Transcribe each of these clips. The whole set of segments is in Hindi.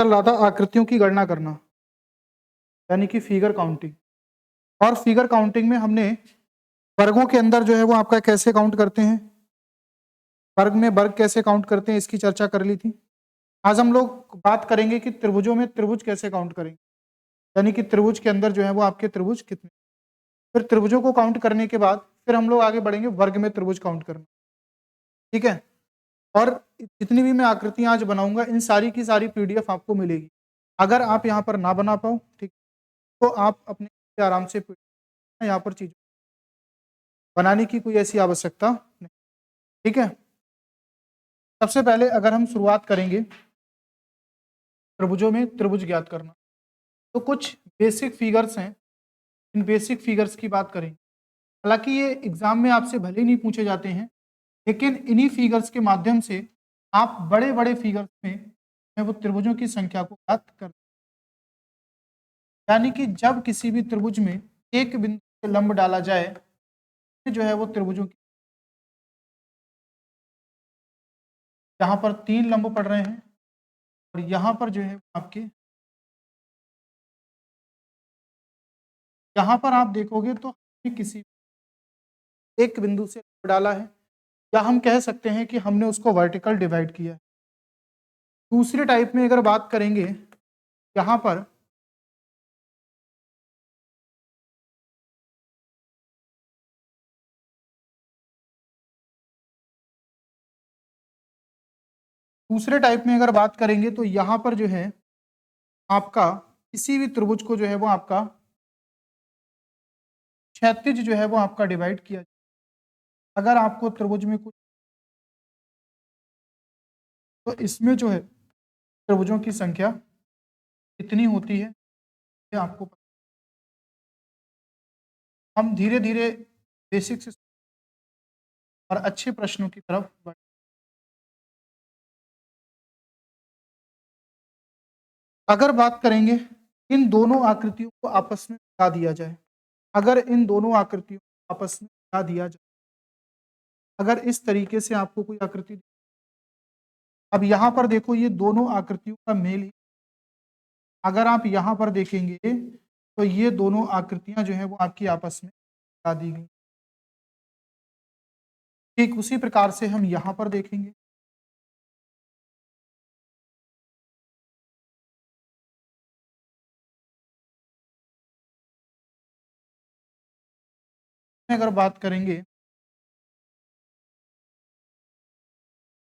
चल रहा था आकृतियों की गणना करना, यानी कि फिगर काउंटिंग। और फिगर काउंटिंग में हमने वर्गों के अंदर जो है वो आपका कैसे काउंट करते हैं, वर्ग में वर्ग कैसे काउंट करते हैं, इसकी चर्चा कर ली थी। आज हम लोग बात करेंगे कि त्रिभुजों में त्रिभुज कैसे काउंट करेंगे, यानी कि त्रिभुज के अंदर जो है वो आपके त्रिभुज कितने। फिर त्रिभुजों को काउंट करने के बाद फिर हम लोग आगे बढ़ेंगे वर्ग में त्रिभुज काउंट करना, ठीक है। और जितनी भी मैं आकृतियां आज बनाऊंगा इन सारी की सारी पीडीएफ आपको मिलेगी। अगर आप यहाँ पर ना बना पाओ, ठीक, तो आप अपने आराम से यहाँ पर चीज बनाने की कोई ऐसी आवश्यकता नहीं, ठीक है। सबसे पहले अगर हम शुरुआत करेंगे त्रिभुजों में त्रिभुज ज्ञात करना, तो कुछ बेसिक फिगर्स हैं, इन बेसिक फिगर्स की बात करेंगे। हालांकि ये एग्जाम में आपसे भले ही नहीं पूछे जाते हैं, लेकिन इन्हीं फिगर्स के माध्यम से आप बड़े बड़े फिगर्स में वो त्रिभुजों की संख्या को ज्ञात कर, यानी कि जब किसी भी त्रिभुज में एक बिंदु से लंब डाला जाए तो जो है वो त्रिभुजों की, यहाँ पर 3 लंब पड़ रहे हैं और यहाँ पर जो है आपके, यहाँ पर आप देखोगे तो किसी एक बिंदु से लंब डाला है, या हम कह सकते हैं कि हमने उसको वर्टिकल डिवाइड किया है। दूसरे टाइप में अगर बात करेंगे, यहाँ पर दूसरे टाइप में अगर बात करेंगे तो यहाँ पर जो है आपका किसी भी त्रिभुज को जो है वो आपका क्षैतिज जो है वो आपका डिवाइड किया। अगर आपको त्रिभुज में कुछ, तो इसमें जो है त्रिभुजों की संख्या कितनी होती है ये आपको पता। हम धीरे धीरे बेसिक से और अच्छे प्रश्नों की तरफ बढ़। अगर बात करेंगे इन दोनों आकृतियों को आपस में मिला दिया जाए, अगर इन दोनों आकृतियों को आपस में मिला दिया जाए, अगर इस तरीके से आपको कोई आकृति, अब यहाँ पर देखो ये दोनों आकृतियों का मेल ही, अगर आप यहाँ पर देखेंगे तो ये दोनों आकृतियां जो है वो आपकी आपस में मिला दी गई। ठीक उसी प्रकार से हम यहाँ पर देखेंगे, अगर बात करेंगे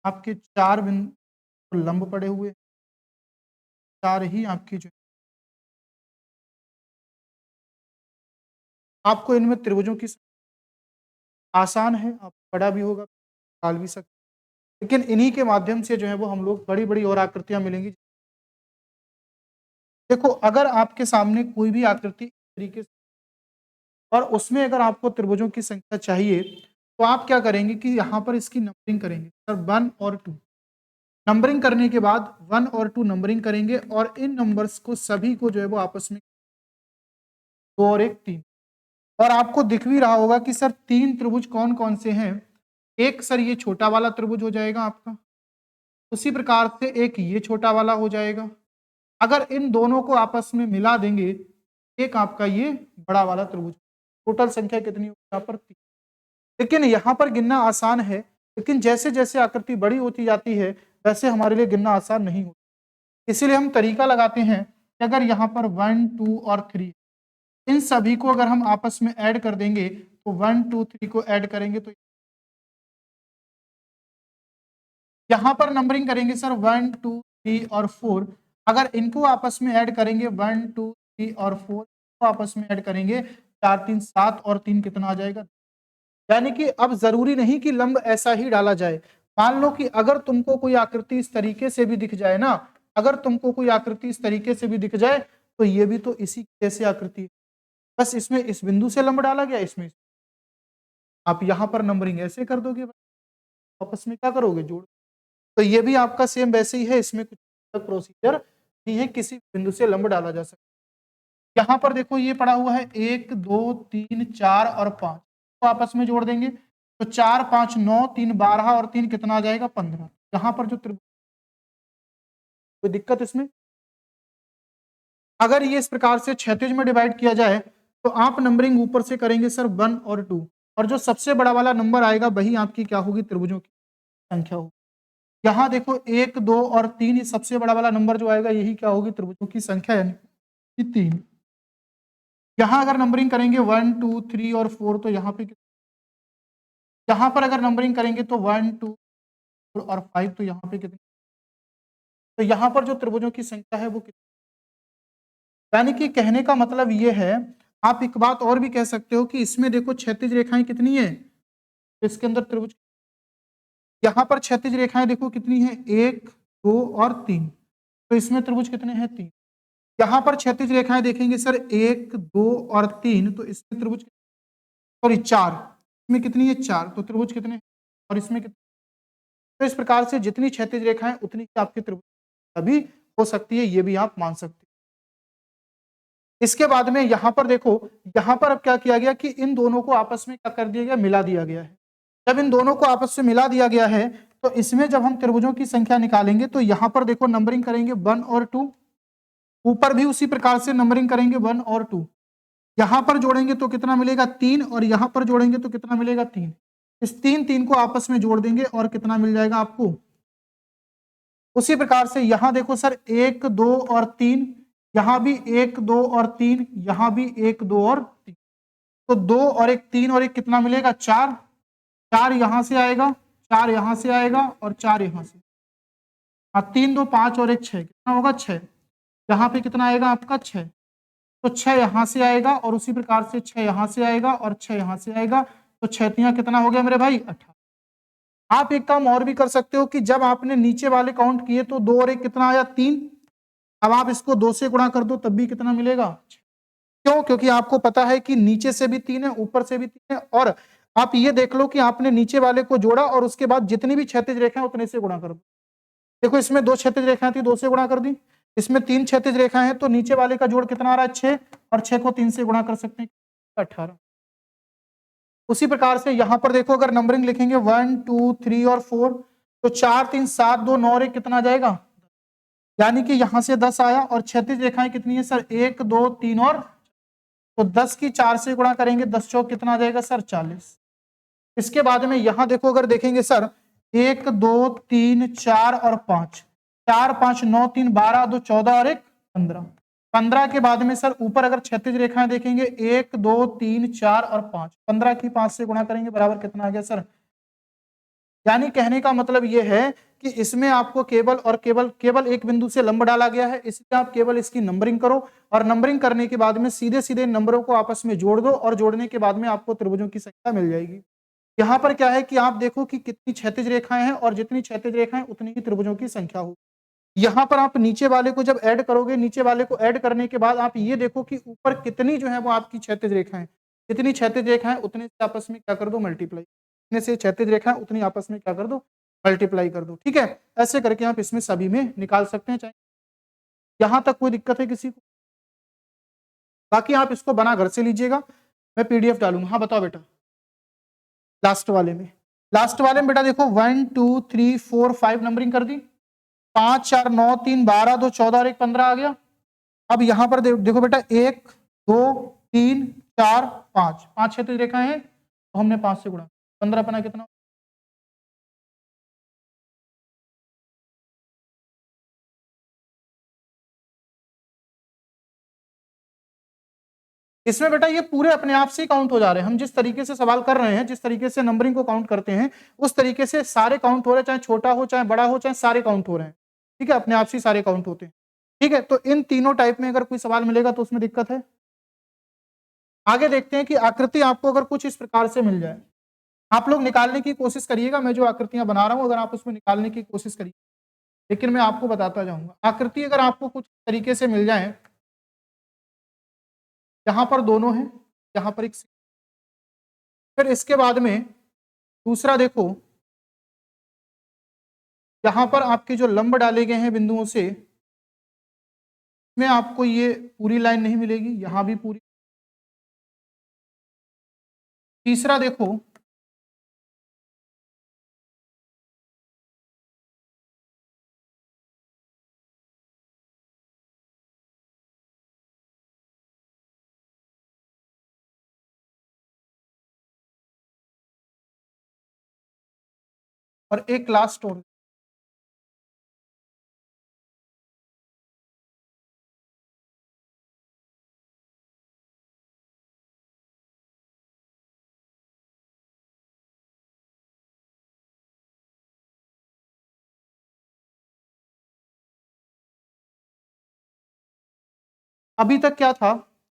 आपके 4 बिंदु लंब पड़े हुए, 4 ही आपकी जो, आपको इनमें त्रिभुजों की आसान है, आप बड़ा भी होगा निकाल भी सकते, लेकिन इन्हीं के माध्यम से जो है वो हम लोग बड़ी बड़ी और आकृतियां मिलेंगी। देखो अगर आपके सामने कोई भी आकृति इस तरीके से और उसमें अगर आपको त्रिभुजों की संख्या चाहिए, तो आप क्या करेंगे कि यहाँ पर इसकी नंबरिंग करेंगे, सर 1 और 2 नंबरिंग करने के बाद 1 और 2 नंबरिंग करेंगे और इन नंबर्स को सभी को जो है वो आपस में 2 और 1 3, और आपको दिख भी रहा होगा कि सर 3 त्रिभुज कौन कौन से हैं। एक सर ये छोटा वाला त्रिभुज हो जाएगा आपका, उसी प्रकार से एक ये छोटा वाला हो जाएगा। अगर इन दोनों को आपस में मिला देंगे, एक आपका ये बड़ा वाला त्रिभुज, टोटल संख्या कितनी होगी यहाँ पर 3। लेकिन यहाँ पर गिनना आसान है, लेकिन जैसे जैसे आकृति बड़ी होती जाती है वैसे हमारे लिए गिनना आसान नहीं होता। इसीलिए हम तरीका लगाते हैं कि अगर यहाँ पर 1 2 और 3, इन सभी को अगर हम आपस में ऐड कर देंगे, तो 1 2 3 को ऐड करेंगे तो यहाँ पर नंबरिंग करेंगे सर 1 2 3 और 4, अगर इनको आपस में ऐड करेंगे 1 2 3 और 4 को आपस में ऐड करेंगे 4 3 7 और 3 कितना आ जाएगा। यानी कि अब जरूरी नहीं कि लंब ऐसा ही डाला जाए। मान लो कि अगर तुमको कोई आकृति इस तरीके से भी दिख जाए ना, अगर तुमको कोई आकृति इस तरीके से भी दिख जाए, तो ये भी तो इसी जैसे आकृति है, बस इसमें इस बिंदु से लंब डाला गया, इसमें आप यहाँ पर नंबरिंग ऐसे कर दोगे, आपस में क्या करोगे, जोड़। तो ये भी आपका सेम वैसे ही है, इसमें कुछ प्रोसीजर नहीं है, किसी बिंदु से लंब डाला जा सकता है। यहाँ पर देखो ये पड़ा हुआ है 1 2 3 4 और 5, तो आपस में जोड़ देंगे तो 4 5 9 3 12 और 3 कितना आ जाएगा 15। यहाँ पर जो कोई दिक्कत इसमें, अगर ये इस प्रकार से क्षैतिज में डिवाइड किया जाए तो आप नंबरिंग ऊपर से करेंगे सर 1 और 2, और जो सबसे बड़ा वाला नंबर आएगा वही आपकी क्या होगी, त्रिभुजों की संख्या होगी। यहाँ देखो 1, 2 और 3, ये सबसे बड़ा वाला नंबर जो आएगा यही क्या होगी, त्रिभुजों की संख्या, यानी कि 3। यहाँ अगर नंबरिंग करेंगे 1, 2, 3 और 4, तो यहाँ पे यहाँ पर अगर नंबरिंग करेंगे तो 1, 2 और 5, तो यहाँ पे कितनी, तो यहाँ पर जो त्रिभुजों की संख्या है वो कितनी, यानी कि कहने का मतलब ये है, आप एक बात और भी कह सकते हो कि इसमें देखो क्षैतिज रेखाएं कितनी है, इसके अंदर त्रिभुज, यहाँ पर क्षैतिज रेखाएं देखो कितनी है, 1, 2 और 3, तो इसमें त्रिभुज कितने हैं, 3। यहाँ पर क्षैतिज रेखाएं देखेंगे सर 1, 2 और 3, तो इसमें त्रिभुज, सॉरी 4, इसमें कितनी है, 4, तो त्रिभुज कितने हैं? और इसमें कितने, तो इस प्रकार से जितनी क्षैतिज रेखाएं उतनी ही आपकी त्रिभुज तभी हो सकती है, ये भी आप मान सकते हैं। इसके बाद में यहाँ पर देखो, यहाँ पर अब क्या किया गया कि इन दोनों को आपस में क्या कर दिया गया, मिला दिया गया है। जब इन दोनों को आपस में मिला दिया गया है तो इसमें जब हम त्रिभुजों की संख्या निकालेंगे तो यहाँ पर देखो नंबरिंग करेंगे 1 और 2, ऊपर भी उसी प्रकार से नंबरिंग करेंगे 1 और 2, यहाँ पर जोड़ेंगे तो कितना मिलेगा, 3, और यहाँ पर जोड़ेंगे तो कितना मिलेगा, 3। इस 3 को आपस में जोड़ देंगे और कितना मिल जाएगा आपको। उसी प्रकार से यहाँ देखो सर 1, 2 और 3, यहाँ भी 1, 2 और 3, यहाँ भी 1, 2 और 3, तो 2 और 1, 3 और 1 कितना मिलेगा, 4। 4 यहाँ से आएगा, 4 यहाँ से आएगा और 4 यहाँ से, हाँ 3, 2, 5 और 1, 6, कितना होगा, 6। यहाँ पे कितना आएगा आपका, 6, तो 6 यहाँ से आएगा और उसी प्रकार से 6 यहाँ से आएगा और 6 यहाँ से आएगा, तो 6 कितना हो गया मेरे भाई, 18। आप एक काम और भी कर सकते हो कि जब आपने नीचे वाले काउंट किए तो 2 और 1 कितना आया, 3। अब आप इसको 2 से गुणा कर दो तब भी कितना मिलेगा, क्यों, क्योंकि आपको पता है कि नीचे से भी 3 है, ऊपर से भी 3 है, और आप ये देख लो कि आपने नीचे वाले को जोड़ा और उसके बाद जितनी भी क्षैतिज रेखाएं उतने से गुणा कर दो। देखो इसमें 2 क्षैतिज रेखाएं थी, 2 से गुणा कर दी, इसमें 3 क्षैतिज रेखाएं हैं, तो नीचे वाले का जोड़ कितना आ रहा है, 6, और 6 को 3 से गुणा कर सकते हैं, 18। उसी प्रकार से यहां पर देखो अगर नंबरिंग लिखेंगे 1, 2, 3 और 4, तो 4, 3, 7, 2, 9 और 1 कितना आ जाएगा, यानी कि यहां से 10 आया, और क्षैतिज रेखाएं कितनी है सर, 1, 2, 3 और, तो 10 की 4 से गुणा करेंगे, 10 चौक कितना आ जाएगा सर, 40। इसके बाद में यहां देखो अगर देखेंगे सर 1, 2, 3, 4 और 5, 4, 5, 9, 3, 12, 2, 14 और 1, 15। 15 के बाद में सर ऊपर अगर क्षैतिज रेखाएं देखेंगे 1, 2, 3, 4 और 5, 15 की 5 से गुणा करेंगे बराबर कितना आ गया सर, यानी कहने का मतलब यह है कि इसमें आपको केवल और केवल एक बिंदु से लंब डाला गया है, इसलिए आप केवल इसकी नंबरिंग करो, और नंबरिंग करने के बाद में सीधे सीधे नंबरों को आपस में जोड़ दो, और जोड़ने के बाद में आपको त्रिभुजों की संख्या मिल जाएगी। यहाँ पर क्या है कि आप देखो कि कितनी क्षैतिज रेखाएं हैं, और जितनी क्षैतिज रेखाएं उतनी ही त्रिभुजों की संख्या होगी। यहाँ पर आप नीचे वाले को जब ऐड करोगे, नीचे वाले को ऐड करने के बाद आप ये देखो कि ऊपर कितनी जो है वो आपकी क्षैतिज रेखाएं, जितनी क्षैतिज रेखाएं उतने से आपस में क्या कर दो, मल्टीप्लाई, इतने से क्षैतिज रेखाएं उतनी आपस में क्या कर दो, मल्टीप्लाई कर दो। ठीक है, ऐसे करके आप इसमें सभी में निकाल सकते हैं। चाहे यहाँ तक कोई दिक्कत है किसी को, बाकी आप इसको बना घर से लीजिएगा, मैं पीडीएफ डालूंगा। हाँ बताओ बेटा, लास्ट वाले में, लास्ट वाले में बेटा देखो 1, 2, 3, 4, 5 नंबरिंग कर दी, 5, 4, 9, 3, 12, 2, 14 और 1, 15 आ गया। अब यहां पर देखो बेटा 1, 2, 3, 4, 5, 5 क्षैतिज रेखाएं हैं, तो हमने 5 से गुणा, 15 अपना कितना, इसमें बेटा ये पूरे अपने आप से काउंट हो जा रहे हैं। हम जिस तरीके से सवाल कर रहे हैं, जिस तरीके से नंबरिंग को काउंट करते हैं, उस तरीके से सारे काउंट हो रहे हैं, चाहे छोटा हो चाहे बड़ा हो, चाहे सारे काउंट हो रहे हैं। ठीक है, अपने आप से सारे काउंट होते हैं। ठीक है, तो इन तीनों टाइप में अगर कोई सवाल मिलेगा तो उसमें दिक्कत है। आगे देखते हैं कि आकृति आपको अगर कुछ इस प्रकार से मिल जाए, आप लोग निकालने की कोशिश करिएगा। मैं जो आकृतियां बना रहा हूं अगर आप उसमें निकालने की कोशिश करिए, लेकिन मैं आपको बताता जाऊंगा। आकृति अगर आपको कुछ तरीके से मिल जाए, यहाँ पर दोनों हैं, यहाँ पर एक, फिर इसके बाद में दूसरा देखो, यहाँ पर आपके जो लंब डाले गए हैं बिंदुओं से, में आपको ये पूरी लाइन नहीं मिलेगी, यहाँ भी पूरी। तीसरा देखो, और एक लास्ट और। अभी तक क्या था,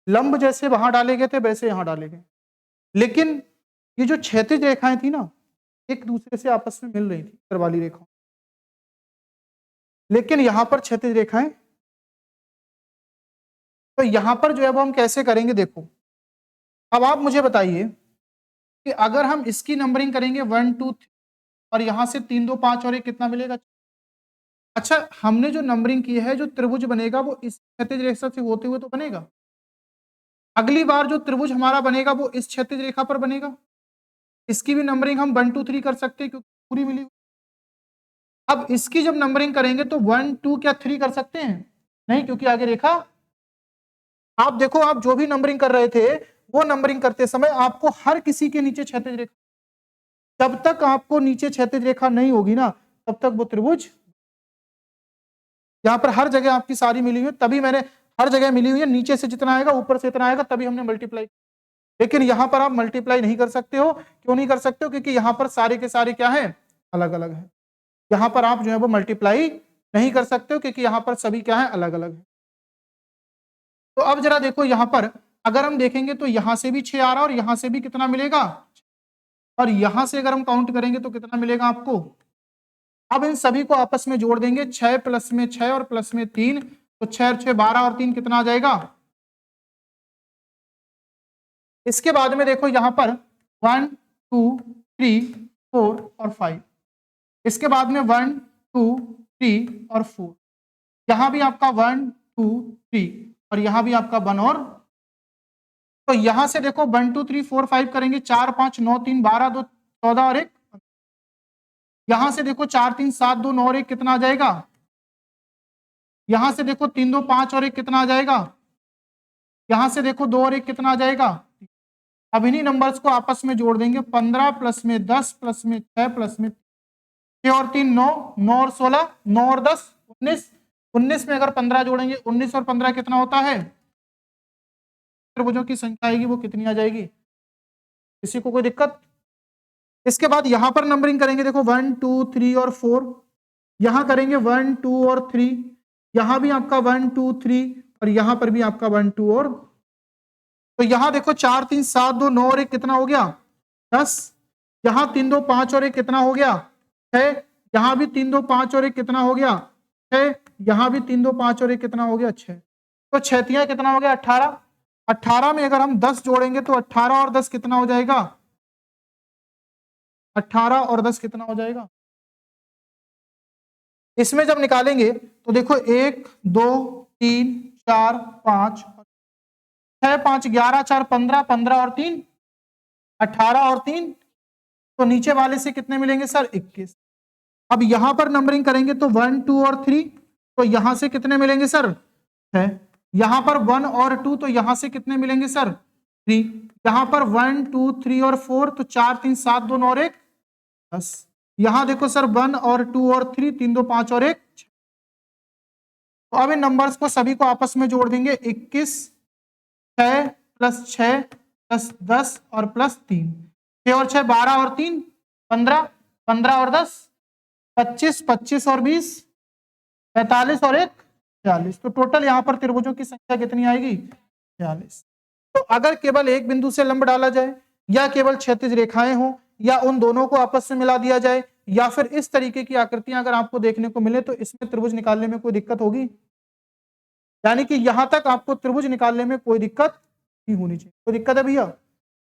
लंब जैसे वहां डाले गए थे वैसे यहां डाले गए, लेकिन ये जो क्षैतिज रेखाएं थी ना, एक दूसरे से आपस में मिल रही थी उत्तर वाली रेखा, लेकिन यहां पर क्षैतिज रेखाएं, तो यहां पर जो है वो हम कैसे करेंगे देखो। अब आप मुझे बताइए कि अगर हम इसकी नंबरिंग करेंगे 1 2 3 और यहां से 3 2 5 और 1 कितना मिलेगा। अच्छा, हमने जो नंबरिंग की है, जो त्रिभुज बनेगा वो इस क्षैतिज रेखा से होते हुए तो बनेगा। अगली बार जो त्रिभुज हमारा बनेगा वो इस क्षैतिज रेखा पर बनेगा। इसकी भी नंबरिंग हम 1 2 3 कर सकते हैं क्योंकि पूरी मिली हुई। अब इसकी जब नंबरिंग करेंगे तो 1 2 क्या 3 कर सकते हैं? नहीं, क्योंकि आगे रेखा। आप देखो, आप जो भी नंबरिंग कर रहे थे वो नंबरिंग करते समय आपको हर किसी के नीचे क्षैतिज रेखा, जब तक आपको नीचे क्षैतिज रेखा नहीं होगी ना तब तक वो त्रिभुज, यहाँ पर हर जगह आपकी सारी मिली हुई है, तभी मैंने हर जगह मिली हुई है, नीचे से जितना आएगा ऊपर से इतना आएगा, तभी हमने मल्टीप्लाई। लेकिन यहां पर आप मल्टीप्लाई नहीं कर सकते हो। क्यों नहीं कर सकते हो? क्योंकि यहां पर सारे के सारे क्या है, अलग अलग है। यहां पर आप जो है वो मल्टीप्लाई नहीं कर सकते हो क्योंकि यहां पर सभी क्या है, अलग अलग है। तो अब जरा देखो, यहां पर अगर हम देखेंगे तो यहां से भी 6 आ रहा है और यहां से भी कितना मिलेगा, और यहां से अगर हम काउंट करेंगे तो कितना मिलेगा आपको। अब इन सभी को आपस में जोड़ देंगे, 6 प्लस में 6 और प्लस में 3, तो 6 और 6 12 और 3 कितना आ जाएगा। इसके बाद में देखो यहां पर 1 2 3 4 और 5, इसके बाद में 1 2 3 और 4, यहां भी आपका 1 2 3 और यहां भी आपका 1 और, तो यहां से देखो 1 2 3 4 5 करेंगे, 4 5 9 3 12 2 14 और 1, यहां से देखो 4 3 7 2 9 और 1 कितना आ जाएगा। यहां से देखो 3 2 5 और 1 कितना आ जाएगा। यहां से देखो 2 और 1 कितना आ जाएगा। अब इन्हीं नंबर्स को आपस में जोड़ देंगे, 15 प्लस में 10 प्लस में 6 प्लस में 6 और 3 9, 9 और 16 9 और 10 19, 19 में अगर 15 जोड़ेंगे 19 और 15 कितना होता है, त्रिभुजों की संख्या आएगी वो कितनी आ जाएगी। किसी को कोई दिक्कत? इसके बाद यहां पर नंबरिंग करेंगे, देखो 1 2 3 और 4, यहां करेंगे 1 2 और 3, यहां भी आपका 1 2 3 और यहां पर भी आपका 1 2 और, तो यहां देखो 4 3 7 2 9 और 1 कितना हो गया 10, यहां 3 2 5 और 1 कितना हो गया 6, यहां भी 3 2 5 और 1 कितना हो गया 6, यहां भी 3 2 5 और 1 कितना हो गया 6, तो 6 तिया कितना हो गया 18, 18 में अगर हम 10 जोड़ेंगे तो 18 और 10 कितना हो जाएगा, 18 और 10 कितना हो जाएगा। इसमें जब निकालेंगे तो देखो 1 2 3 4 5 6 5 11 4 15, 15 और 3 18 और 3, तो नीचे वाले से कितने मिलेंगे सर 21। अब यहां पर नंबरिंग करेंगे तो 1 2 और 3, तो यहां से कितने मिलेंगे सर 6, यहां पर 1 और 2, तो यहां से कितने मिलेंगे सर 3, यहां पर 1 2 3 और 4, तो 4 3 7 2 9 और 1 10, यहां देखो सर 1 और 2 और 3 3 2 5 और 1 6। तो अब इन नंबर्स को सभी को आपस में जोड़ देंगे, 21 6 प्लस 6 प्लस 10 और प्लस 3, 6 और 6 12 और 3 15, 15 और 10 25, 25 और 20 45 और 1 46, तो टोटल यहाँ पर त्रिभुजों की संख्या कितनी आएगी 46। तो अगर केवल एक बिंदु से लंब डाला जाए या केवल क्षैतिज रेखाएं हो या उन दोनों को आपस में मिला दिया जाए या फिर इस तरीके की आकृतियां अगर आपको देखने को मिले तो इसमें त्रिभुज निकालने में कोई दिक्कत होगी, यानी कि यहां तक आपको त्रिभुज निकालने में कोई दिक्कत नहीं होनी चाहिए। कोई दिक्कत है भैया?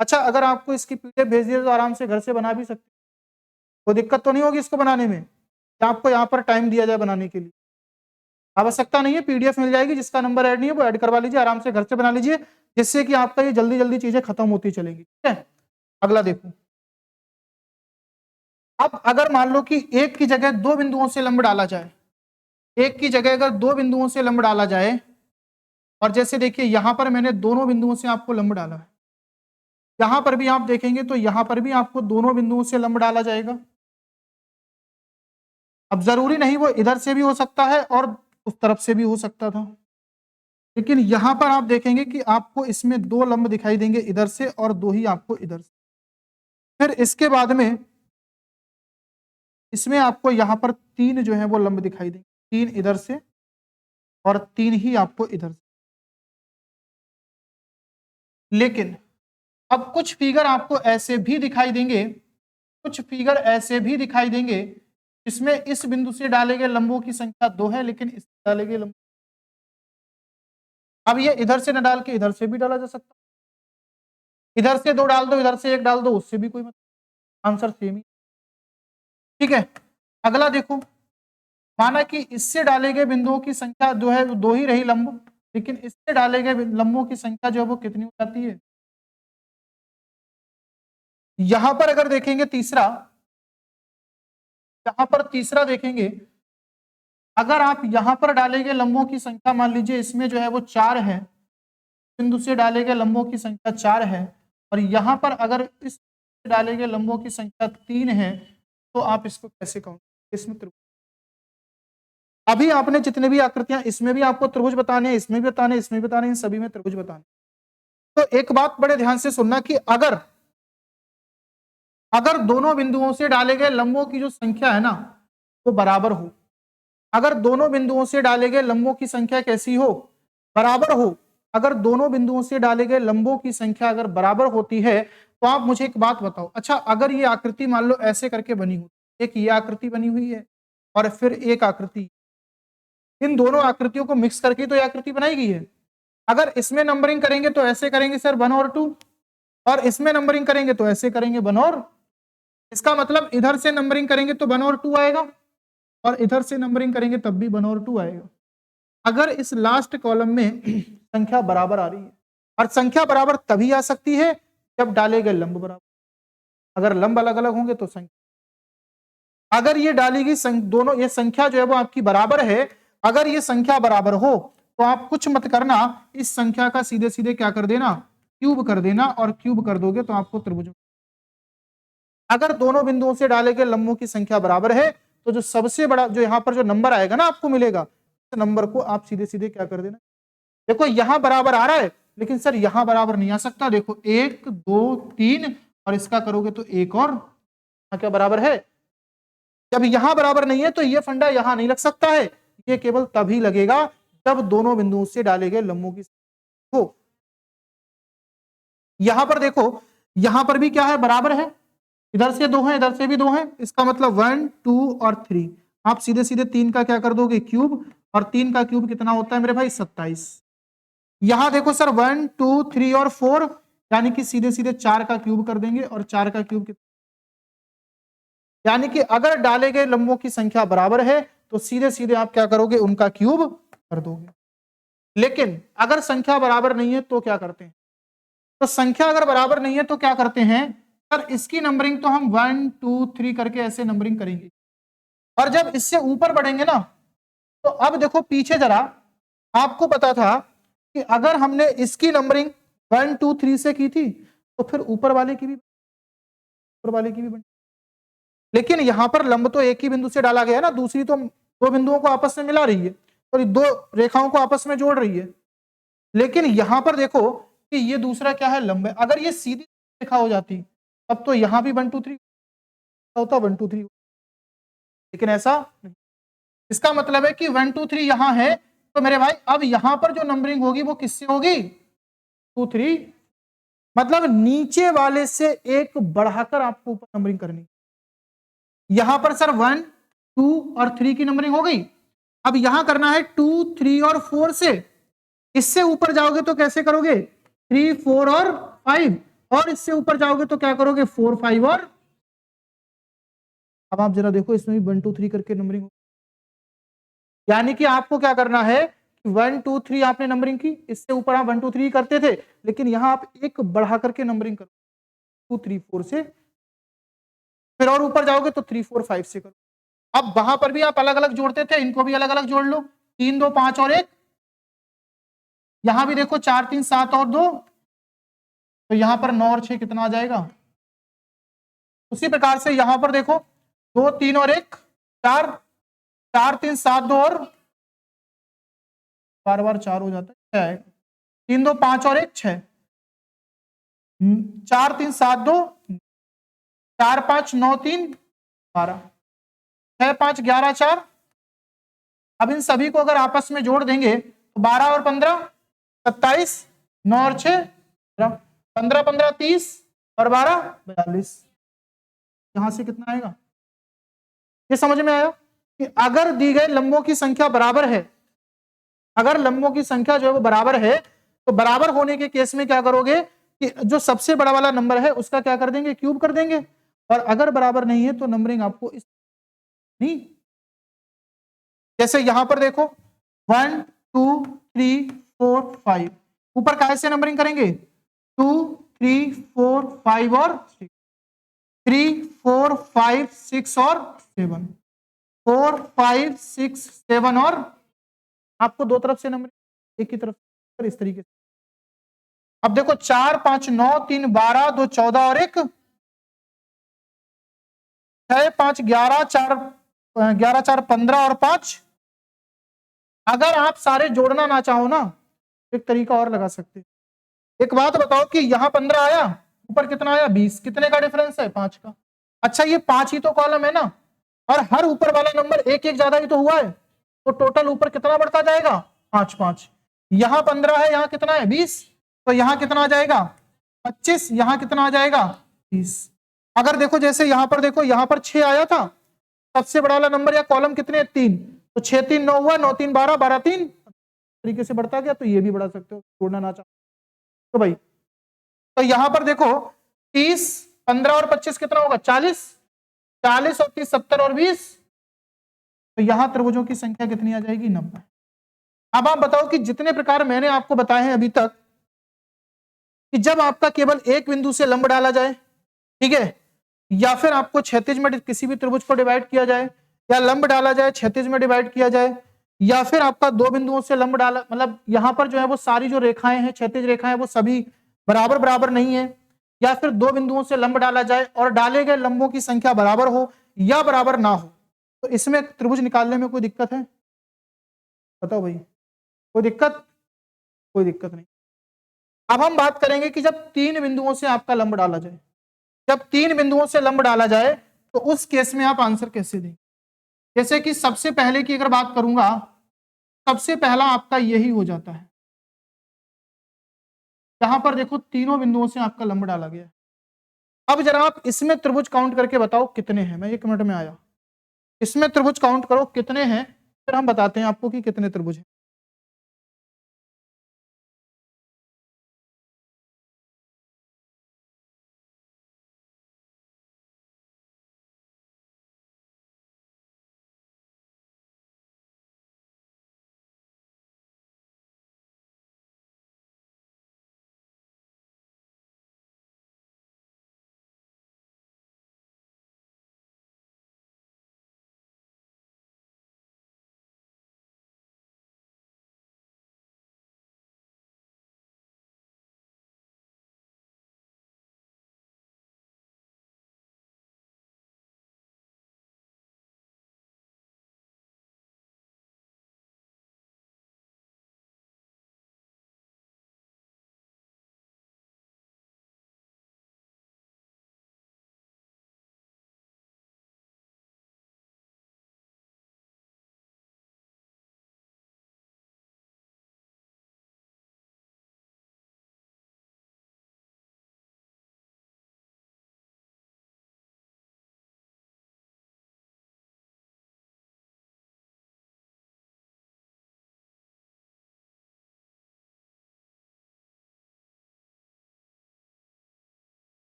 अच्छा, अगर आपको इसकी पीडीएफ भेज दिए तो आराम से घर से बना भी सकते, कोई दिक्कत तो नहीं होगी इसको बनाने में, या आपको यहाँ पर टाइम दिया जाए बनाने के लिए? आवश्यकता नहीं है, पीडीएफ मिल जाएगी, जिसका नंबर ऐड नहीं है वो ऐड करवा लीजिए, आराम से घर से बना लीजिए, जिससे कि आपका ये जल्दी जल्दी चीजें खत्म होती चलेंगी। ठीक है, अगला देखो। अब अगर मान लो कि एक की जगह दो बिंदुओं से लंब डाला जाए, एक की जगह अगर दो बिंदुओं से लंब डाला जाए, और जैसे देखिए यहां पर मैंने दोनों बिंदुओं से आपको लंब डाला है, यहां पर भी आप देखेंगे तो यहां पर भी आपको दोनों बिंदुओं से लंब डाला जाएगा। अब जरूरी नहीं वो इधर से भी हो सकता है और उस तरफ से भी हो सकता था, लेकिन यहां पर आप देखेंगे कि आपको इसमें 2 लंब दिखाई देंगे इधर से और 2 ही आपको इधर से। फिर इसके बाद में इसमें आपको यहां पर 3 जो है वो लंब दिखाई देंगे, 3 इधर से और 3 ही आपको इधर से। लेकिन अब कुछ फिगर आपको ऐसे भी दिखाई देंगे, कुछ फिगर ऐसे भी दिखाई देंगे जिसमें इस बिंदु से डाले गए लंबों की संख्या 2 है, लेकिन इस डाले गए लंब, अब ये इधर से न डाल के इधर से भी डाला जा सकता, इधर से 2 डाल दो, इधर से 1 डाल दो, उससे भी कोई मतलब, आंसर सेम ही। ठीक है, अगला देखो, माना कि इससे डाले गए बिंदुओं की संख्या जो है वो 2 ही रही लंब, लेकिन इससे डाले गए लंबों की संख्या जो है वो कितनी हो जाती है। यहां पर अगर देखेंगे तीसरा, यहां पर तीसरा देखेंगे, अगर आप यहां पर डाले गए लंबों की संख्या मान लीजिए इसमें जो है वो 4 है, बिंदु से डाले गए लंबों की संख्या 4 है, और यहां पर अगर इस डाले गए लंबों की संख्या 3 है, तो आप इसको कैसे काउंट, इसमें त्रिभुज, अभी आपने जितने भी आकृतियां, इसमें भी आपको त्रिभुज बताने हैं, इसमें भी बताने, इसमें भी बताने, इन सभी में त्रिभुज बताने। तो एक बात बड़े ध्यान से सुनना कि अगर अगर दोनों बिंदुओं से डाले गए लंबों की जो संख्या है ना वो बराबर हो, अगर दोनों बिंदुओं से डाले गए लंबों की संख्या कैसी हो, बराबर हो, अगर दोनों बिंदुओं से डाले गए लंबों की संख्या अगर बराबर होती है, तो आप मुझे एक बात बताओ, अच्छा अगर ये आकृति मान लो ऐसे करके बनी हो, एक ये आकृति बनी हुई है और फिर एक आकृति, इन दोनों आकृतियों को मिक्स करके तो ये आकृति बनाई गई है। अगर इसमें नंबरिंग करेंगे तो ऐसे करेंगे सर 1 और 2, और इसमें नंबरिंग करेंगे तो ऐसे करेंगे 1 और, इसका मतलब इधर से नंबरिंग करेंगे तो 1 और 2 आएगा, और इधर से नंबरिंग करेंगे तब भी 1 और 2 आएगा। अगर इस लास्ट कॉलम में संख्या बराबर आ रही है, और संख्या बराबर तभी आ सकती है जब डाले गए लंब बराबर, अगर लंब अलग अलग होंगे तो संख्या, अगर ये डाली गई दोनों ये संख्या जो है वो आपकी बराबर है, अगर ये संख्या बराबर हो तो आप कुछ मत करना, इस संख्या का सीधे सीधे क्या कर देना, क्यूब कर देना, और क्यूब कर दोगे तो आपको त्रिभुज, अगर दोनों बिंदुओं से डाले गए लंबों की संख्या बराबर है तो जो सबसे बड़ा जो यहाँ पर जो नंबर आएगा ना आपको मिलेगा, उस नंबर को आप सीधे सीधे क्या कर देना, देखो यहां बराबर आ रहा है, लेकिन सर यहां बराबर नहीं आ सकता, देखो 1 2 3 और इसका करोगे तो 1 और, क्या बराबर है, जब यहां बराबर नहीं है तो ये फंडा यहां नहीं लग सकता है, ये केवल तभी लगेगा जब दोनों बिंदुओं से डाले गए लंबों की हो। यहां पर देखो, यहां पर भी क्या है, बराबर है, इधर से 2 है, इधर से भी 2 है, इसका मतलब 1 2 और 3, आप सीधे सीधे 3 का क्या कर दोगे, क्यूब, और 3 का क्यूब कितना होता है मेरे भाई, 27। यहां देखो सर 1 2 3 और 4, यानी कि सीधे सीधे 4 का क्यूब कर देंगे, और 4 का क्यूब कितना, यानी कि अगर डाले गए लंबों की संख्या बराबर है तो सीधे सीधे आप क्या करोगे, उनका क्यूब कर दोगे। लेकिन अगर संख्या बराबर नहीं है तो क्या करते हैं, तो संख्या अगर बराबर नहीं है तो क्या करते हैं, सर इसकी नंबरिंग तो हम 1 2 3 करके ऐसे नंबरिंग करेंगे, और जब इससे ऊपर बढ़ेंगे ना, तो अब देखो पीछे जरा, आपको पता था कि अगर हमने इसकी नंबरिंग 1 2 3 से की थी तो फिर ऊपर वाले की भी बन, लेकिन यहां पर लंब तो एक ही बिंदु से डाला गया ना, दूसरी तो 2 बिंदुओं को आपस में मिला रही है और 2 रेखाओं को आपस में जोड़ रही है, लेकिन यहां पर देखो कि ये दूसरा क्या है, लंब है, अगर ये सीधी रेखा हो जाती तब तो यहां भी 1 2 3 होता, 1 2 3, लेकिन ऐसा नहीं। इसका मतलब है कि 1 2 3 यहां है, तो मेरे भाई अब यहां पर जो नंबरिंग होगी वो किससे होगी, 2 3, मतलब नीचे वाले से एक बढ़ाकर आपको ऊपर नंबरिंग करनी। यहां पर सर 1 2 और 3 की नंबरिंग हो गई, अब यहां करना है 2 3 और 4 से, इससे ऊपर जाओगे तो कैसे करोगे, 3 4 और 5, और इससे ऊपर जाओगे तो क्या करोगे, 4 5 और, अब आप जरा देखो इसमें भी 1 2 3 करके नंबरिंग हो, यानी कि आपको क्या करना है, 1 2 3 आपने नंबरिंग की, इससे ऊपर आप 1 2 3 करते थे, लेकिन यहां आप एक बढ़ा करके नंबरिंग करो, 2 3 4 से, फिर और ऊपर जाओगे तो 3 4 5 से करो। अब वहां पर भी आप अलग अलग जोड़ते थे, इनको भी अलग अलग जोड़ लो, 3 2 5 और 1, यहां भी देखो 4 3 7 और 2, तो यहां पर 9 और 6 कितना आ जाएगा। उसी प्रकार से यहां पर देखो 2 3 और 1 4, 4 3 7 2 और बार बार 4 हो जाता है, 6 आएगा, 3 2 5 और 1 6, 4 3 7 2, 4 5 9 3 12, 6 5 11 4। अब इन सभी को अगर आपस में जोड़ देंगे तो 12 और 15 27, 9 और 6 15 15 30 और 12 42। यहां से कितना आएगा? ये समझ में आया कि अगर दी गई लंबों की संख्या बराबर है, अगर लंबों की संख्या जो है वो बराबर है, तो बराबर होने के केस में क्या करोगे कि जो सबसे बड़ा वाला नंबर है उसका क्या कर देंगे, क्यूब कर देंगे। और अगर बराबर नहीं है तो नंबरिंग आपको इस नहीं, जैसे यहां पर देखो 1 2 3 4 5, ऊपर कैसे नंबरिंग करेंगे 2 3 4 5 और 6, 3 4 5 6 और 7, 4 5 6 7 और आपको दो तरफ से नंबर, एक की तरफ इस तरीके से। अब देखो 4 5 9 3 12 2 14 और 1 6 5 11 4 11 4 15 और 5। अगर आप सारे जोड़ना ना चाहो ना, एक तरीका और लगा सकते। एक बात बताओ कि यहां 15 आया, ऊपर कितना आया 20, कितने का डिफरेंस है 5 का। अच्छा ये 5 ही तो कॉलम है ना, और हर ऊपर वाला नंबर एक एक ज्यादा ही तो हुआ है, तो टोटल ऊपर कितना बढ़ता जाएगा 5 5। यहां 15 है, यहां कितना है 20, तो यहां कितना आ जाएगा 25, यहां कितना आ जाएगा 30। अगर देखो जैसे यहां पर देखो, यहां पर 6 आया था, सबसे बड़ा वाला नंबर या कॉलम कितने 3, तो 6 3 9 हुआ, 9 3 12 12 3 तरीके से बढ़ता गया। तो ये भी बढ़ा सकते हो, जोड़ना ना चाहो तो भाई। तो यहां पर देखो 30 15 और 25 कितना होगा 40, 40 और 30 70 और 20, तो यहां त्रिभुजों की संख्या कितनी आ जाएगी 90। अब आप बताओ कि जितने प्रकार मैंने आपको बताए हैं अभी तक, कि जब आपका केवल एक बिंदु से लंब डाला जाए, ठीक है, या फिर आपको क्षैतिज में किसी भी त्रिभुज को डिवाइड किया जाए, या लंब डाला जाए क्षैतिज में डिवाइड किया जाए, या फिर आपका दो बिंदुओं से लंब डाला, मतलब यहां पर जो है वो सारी जो रेखाएं हैं क्षैतिज रेखाएं वो सभी बराबर बराबर नहीं है, या फिर दो बिंदुओं से लंब डाला जाए और डाले गए लंबों की संख्या बराबर हो या बराबर ना हो, तो इसमें त्रिभुज निकालने में कोई दिक्कत है? बताओ भाई, कोई दिक्कत? कोई दिक्कत नहीं। अब हम बात करेंगे कि जब तीन बिंदुओं से आपका लंब डाला जाए, जब तीन बिंदुओं से लंब डाला जाए तो उस केस में आप आंसर कैसे देंगे। जैसे कि सबसे पहले की अगर बात करूंगा, सबसे पहला आपका यही हो जाता है, यहां पर देखो तीनों बिंदुओं से आपका लंब डाला गया है। अब जरा आप इसमें त्रिभुज काउंट करके बताओ कितने हैं, मैं 1 मिनट में आया। इसमें त्रिभुज काउंट करो कितने हैं, फिर हम बताते हैं आपको कि कितने त्रिभुज हैं।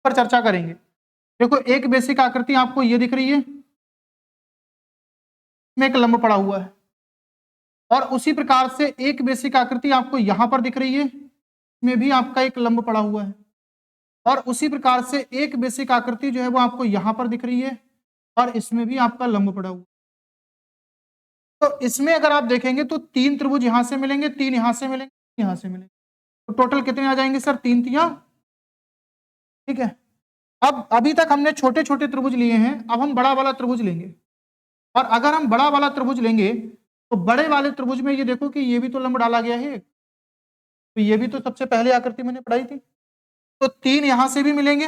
पर चर्चा करेंगे। देखो एक बेसिक आकृति आपको ये दिख रही है, इसमें एक लंब पड़ा हुआ है, और उसी प्रकार से एक बेसिक आकृति आपको यहां पर दिख रही है, इसमें भी आपका एक लंब पड़ा हुआ है, और उसी प्रकार से एक बेसिक आकृति जो है वो आपको यहां पर दिख रही है, और इसमें भी आपका लंब पड़ा हुआ है। तो इसमें अगर आप देखेंगे तो 3 त्रिभुज यहां से मिलेंगे, 3 यहां से मिलेंगे, यहां से मिलेंगे, तो टोटल कितने आ जाएंगे सर? 3 तिया, ठीक है। अब अभी तक हमने छोटे छोटे त्रिभुज लिए हैं, अब हम बड़ा वाला त्रिभुज लेंगे, और अगर हम बड़ा वाला त्रिभुज लेंगे तो बड़े वाले त्रिभुज में ये देखो कि ये भी तो लंब डाला गया है, तो ये भी तो सबसे पहले आकृति मैंने पढ़ाई थी, तो 3 यहां से भी मिलेंगे।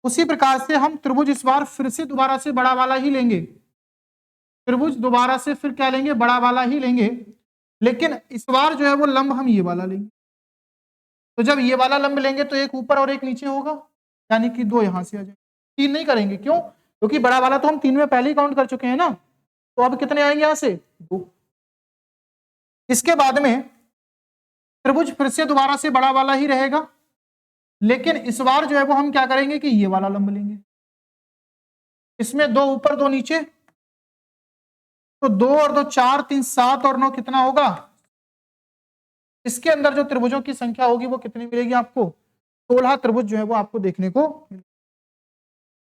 उसी प्रकार से हम त्रिभुज इस बार फिर से दोबारा से बड़ा वाला ही लेंगे, त्रिभुज दोबारा से फिर क्या लेंगे? बड़ा वाला ही लेंगे, लेकिन इस बार जो है वो लंब हम ये वाला लेंगे। तो जब ये वाला लंब लेंगे तो एक ऊपर और एक नीचे होगा, यानी कि 2 यहां से आ जाएंगे, 3 नहीं करेंगे। क्यों? क्योंकि बड़ा वाला तो हम 3 में पहले ही काउंट कर चुके हैं ना, तो अब कितने आएंगे यहां से? 2। इसके बाद में त्रिभुज फिर से दोबारा से बड़ा वाला ही रहेगा, लेकिन इस बार जो है वो हम क्या करेंगे कि ये वाला लंब लेंगे, इसमें 2 ऊपर 2 नीचे, तो 2 और 2 4, 3 7 और 9 कितना होगा? इसके अंदर जो त्रिभुजों की संख्या होगी वो कितनी मिलेगी आपको? 16 त्रिभुज जो है वो आपको देखने को।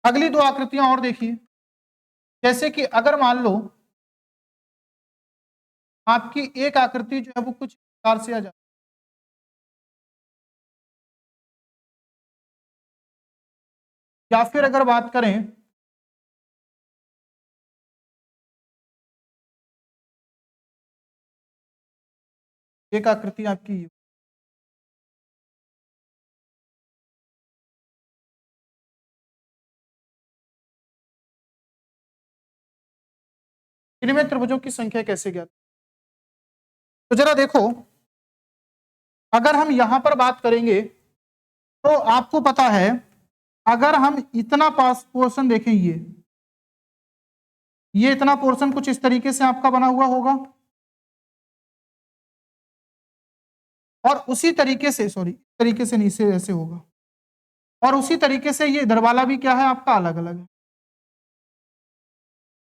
अगली 2 आकृतियां और देखिए, जैसे कि अगर मान लो आपकी एक आकृति जो है वो कुछ प्रकार से आ जाए, या फिर अगर बात करें एक आकृति आपकी इनमें त्रिभुजों की संख्या कैसे ज्ञात? तो जरा देखो, अगर हम यहां पर बात करेंगे तो आपको पता है, अगर हम इतना पास पोर्शन देखें, ये इतना पोर्शन कुछ इस तरीके से आपका बना हुआ होगा, और उसी तरीके से तरीके से नीचे ऐसे होगा, और उसी तरीके से ये इधर वाला भी क्या है आपका अलग अलग है।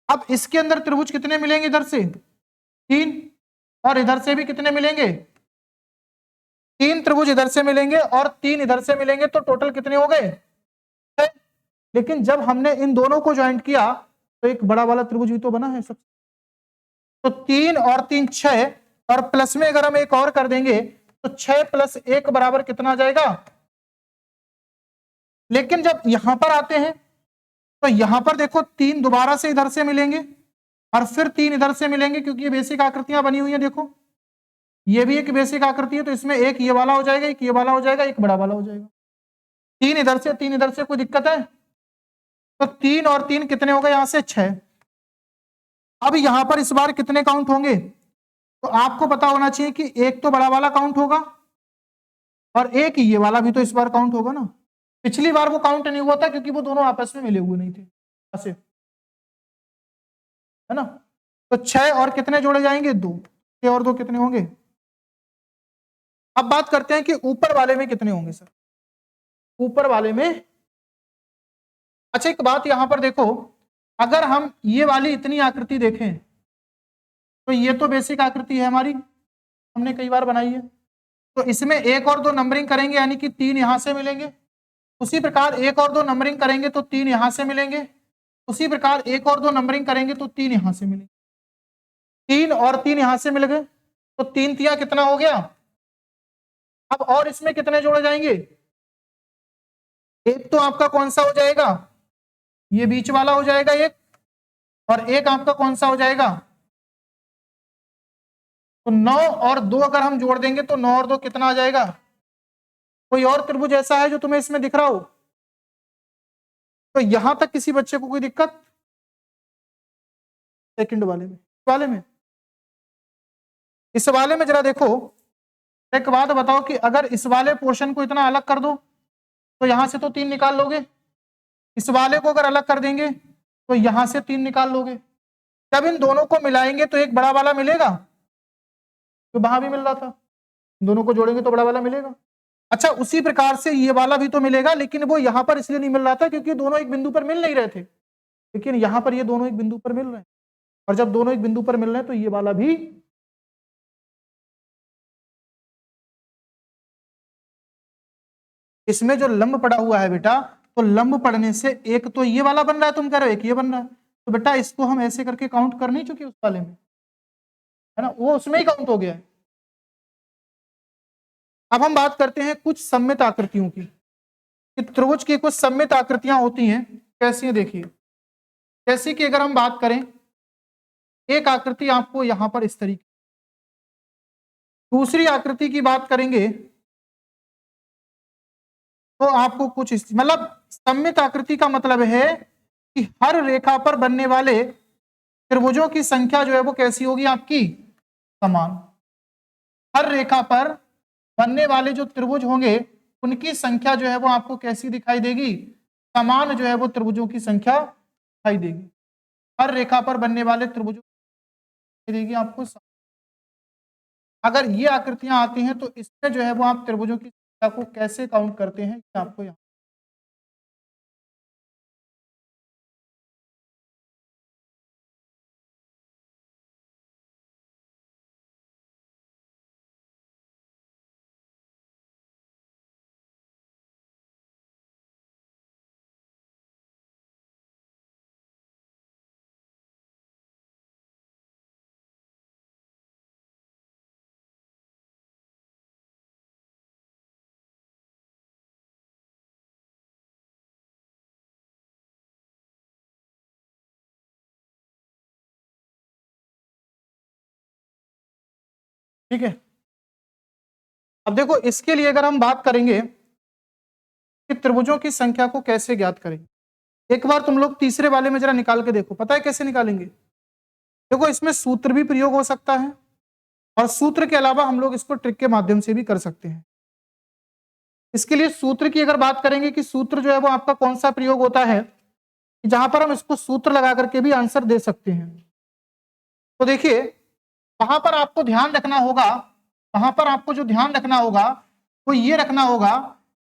अब इसके अंदर त्रिभुज कितने मिलेंगे? इधर से 3, और इधर से भी कितने मिलेंगे? 3 त्रिभुज इधर से मिलेंगे और 3 इधर से मिलेंगे, तो टोटल कितने हो गए? 6। लेकिन जब हमने इन दोनों को ज्वाइंट किया तो एक बड़ा वाला त्रिभुज भी तो बना है सब, तो 3 और 3 6, और प्लस में अगर हम एक और कर देंगे तो 6 + 1 बराबर कितना आ जाएगा? लेकिन जब यहां पर आते हैं तो यहां पर देखो 3 दोबारा से इधर से मिलेंगे, और फिर 3 इधर से मिलेंगे, क्योंकि ये बेसिक आकृतियां बनी हुई हैं। देखो ये भी एक बेसिक आकृति है, तो इसमें एक ये वाला हो जाएगा, एक ये वाला हो जाएगा, एक बड़ा वाला हो जाएगा। 3 इधर से 3 इधर से, कोई दिक्कत है? तो 3 और 3 कितने हो गए? यहां से 6। अब यहां पर इस बार कितने काउंट होंगे? तो आपको पता होना चाहिए कि एक तो बड़ा वाला काउंट होगा, और एक ये वाला भी तो इस बार काउंट होगा ना। पिछली बार वो काउंट नहीं हुआ था क्योंकि वो दोनों आपस में मिले हुए नहीं थे, ऐसे है ना। तो 6 और कितने जोड़े जाएंगे? 2। 6 और 2 कितने होंगे? अब बात करते हैं कि ऊपर वाले में कितने होंगे सर। ऊपर वाले में, अच्छा एक बात यहां पर देखो, अगर हम ये वाली इतनी आकृति देखें तो ये तो बेसिक आकृति है हमारी, हमने कई बार बनाई है, तो इसमें 1 और 2 नंबरिंग करेंगे यानी कि 3 यहां से मिलेंगे। उसी प्रकार 1 और 2 नंबरिंग करेंगे तो 3 यहां से मिलेंगे। उसी प्रकार 1 और 2 नंबरिंग करेंगे तो 3 यहां से मिलेंगे। 3 और 3 यहां से मिल गए, तो 3 तिया कितना हो गया? अब और इसमें कितने जोड़े जाएंगे? एक तो आपका कौन सा हो जाएगा? ये बीच वाला हो जाएगा एक, और एक आपका कौन सा हो जाएगा? तो 9 और 2 अगर हम जोड़ देंगे तो 9 और 2 कितना आ जाएगा? कोई और त्रिभुज ऐसा है जो तुम्हें इसमें दिख रहा हो? तो यहां तक किसी बच्चे को कोई दिक्कत? सेकंड वाले में इस वाले में जरा देखो, एक बात बताओ कि अगर इस वाले पोर्शन को इतना अलग कर दो तो यहां से तो 3 निकाल लोगे, इस वाले को अगर अलग कर देंगे तो यहां से 3 निकाल लोगे। जब इन दोनों को मिलाएंगे तो एक बड़ा वाला मिलेगा, जो वहां भी मिल रहा था, दोनों को जोड़ेंगे तो बड़ा वाला मिलेगा। अच्छा, उसी प्रकार से ये वाला भी तो मिलेगा, लेकिन वो यहां पर इसलिए नहीं मिल रहा था क्योंकि दोनों एक बिंदु पर मिल नहीं रहे थे, लेकिन यहां पर ये दोनों एक बिंदु पर मिल रहे हैं, और जब दोनों एक बिंदु पर मिल रहे हैं तो ये वाला भी इसमें जो लंब पड़ा हुआ है बेटा, तो लंब पड़ने से एक तो ये वाला बन रहा है, तुम कह रहे हो एक ये बन रहा है, तो बेटा इसको हम ऐसे करके काउंट कर नहीं चुके उस वाले में, है ना, वो उसमें ही काउंट हो गया है। अब हम बात करते हैं कुछ सममित आकृतियों की, कि त्रिभुज की कुछ सममित आकृतियां होती हैं, कैसी हैं देखिए। जैसे कि अगर हम बात करें, एक आकृति आपको यहां पर इस तरीके, दूसरी आकृति की बात करेंगे तो आपको कुछ मतलब सममित आकृति का मतलब है कि हर रेखा पर बनने वाले त्रिभुजों की संख्या जो है वो कैसी होगी आपकी, समान। हर रेखा पर बनने वाले जो त्रिभुज होंगे उनकी संख्या जो है वो आपको कैसी दिखाई देगी, समान जो है वो त्रिभुजों की संख्या दिखाई देगी। हर रेखा पर बनने वाले त्रिभुजों की देगी आपको अगर ये आकृतियां आती हैं तो इसमें जो है वो आप त्रिभुजों की संख्या को कैसे काउंट करते हैं, आपको यहाँ ठीक है। अब देखो इसके लिए अगर हम बात करेंगे कि त्रिभुजों की संख्या को कैसे ज्ञात करेंगे, एक बार तुम लोग तीसरे वाले में जरा निकाल के देखो, पता है कैसे निकालेंगे। देखो इसमें सूत्र भी प्रयोग हो सकता है और सूत्र के अलावा हम लोग इसको ट्रिक के माध्यम से भी कर सकते हैं। इसके लिए सूत्र की अगर बात करेंगे कि सूत्र जो है वो आपका कौन सा प्रयोग होता है, जहां पर हम इसको सूत्र लगा करके भी आंसर दे सकते हैं। तो देखिए वहां पर आपको ध्यान रखना होगा, वहां पर आपको जो ध्यान रखना होगा वो ये रखना होगा